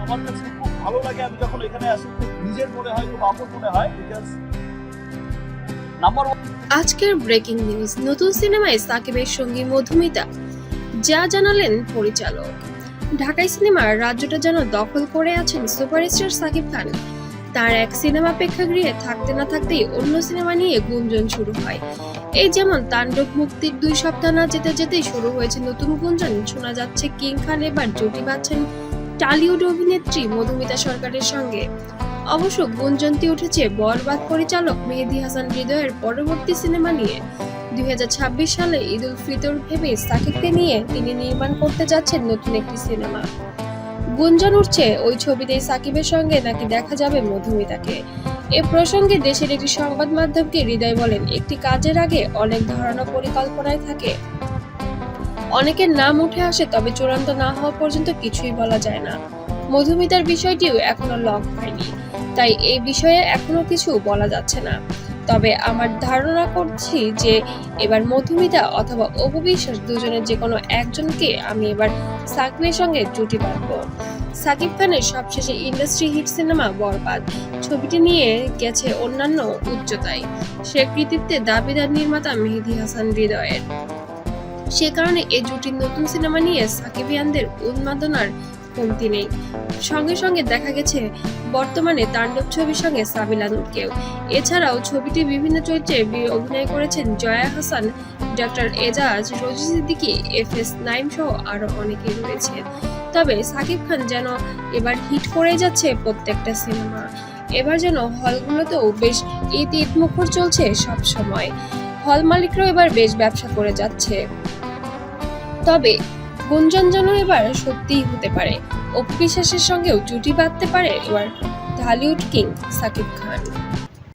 আমার কাছে খুব ভালো লাগে। আমি যখন এখানে আসি খুব নিজের মনে হয়, খুব আপন মনে হয়। বিকজ নাম্বার আজকের ব্রেকিং নিউজ, নতুন সিনেমায় সাকিবের সঙ্গী মধুমিতা যা জানালেন পরিচালক। ঢাকাই সিনেমার রাজ্যটা যেন দখল করে আছেন সুপারস্টার সাকিব খান। তার এক সিনেমা প্রেক্ষাগৃহে থাকতে না থাকতেই অন্য সিনেমা নিয়ে গুঞ্জন শুরু হয়। এই যেমন তাণ্ডব মুক্তির 2 সপ্তাহ না যেতে যেতেই শুরু হয়েছে নতুন গুঞ্জন। শোনা যাচ্ছে কিং খান এবার জুটি বাঁধছেন টলিউড অভিনেত্রী মধুমিতা সরকারের সঙ্গে। অবশ্য গুঞ্জনটি উঠেছে বরবাদ পরিচালক মেহেদী হাসান হৃদয়ের পরবর্তী সিনেমা নিয়ে। 2026 সালে ঈদ উল ফিতর ভেবে সাকিবকে নিয়ে তিনি নির্মাণ করতে যাচ্ছেন নতুন একটি সিনেমা। গুঞ্জন উঠছে ওই ছবিতেই সাকিবের সঙ্গে নাকি দেখা যাবে মধুমিতাকে। এ প্রসঙ্গে দেশের একটি সংবাদ মাধ্যমকে হৃদয় বলেন, একটি কাজের আগে অনেক ধারণা পরিকল্পনায় থাকে, অনেকের নাম উঠে আসে, তবে চূড়ান্ত না হওয়া পর্যন্ত কিছুই বলা যায় না। মধুমিতার বিষয়টিও এখনো লক হয়নি, তাই এই বিষয়ে এখনো কিছু বলা যাচ্ছে না। তবে আমার ধারণা করছি যে এবার মধুমিতা অথবা অপু বিশ্বাস দুজনের যে কোনো একজনকে আমি এবার সাকিবের সঙ্গে জুটি বাঁধবো। সাকিব খানের সবশেষে ইন্ডাস্ট্রি হিট সিনেমা বরবাদ ছবিটি নিয়ে গেছে অন্যান্য উচ্চতায়। সে কৃতিত্বে দাবিদার নির্মাতা মেহেদী হাসান হৃদয়ের। সে কারণে এই জুটির নতুন সিনেমা নিয়ে সাকিবিয়ানদের উন্মাদনার কমতি নেই। সঙ্গে সঙ্গে দেখা গেছে বর্তমানে তাণ্ডব ছবির সঙ্গে সাবিলা নূরকেও। এছাড়াও ছবিটি বিভিন্ন চরিত্রে অভিনয় করেছেন জয়া হাসান, ডক্টর এজাজ, রোজি সিদ্দিকী, FS নাইম সহ আরো অনেকেই রয়েছে। তবে সাকিব খান যেন এবার হিট করে যাচ্ছে প্রত্যেকটা সিনেমা। এবার যেন হলগুলোতেও বেশ ঈদ মুখর চলছে সব সময়। হল মালিকরাও এবার বেশ ব্যবসা করে যাচ্ছে। তবে গুঞ্জন যেন এবার সত্যিই হতে পারে, অপু বিশ্বাসের সঙ্গেও জুটি বাঁধতে পারে এবার ঢালিউড কিং সাকিব খান।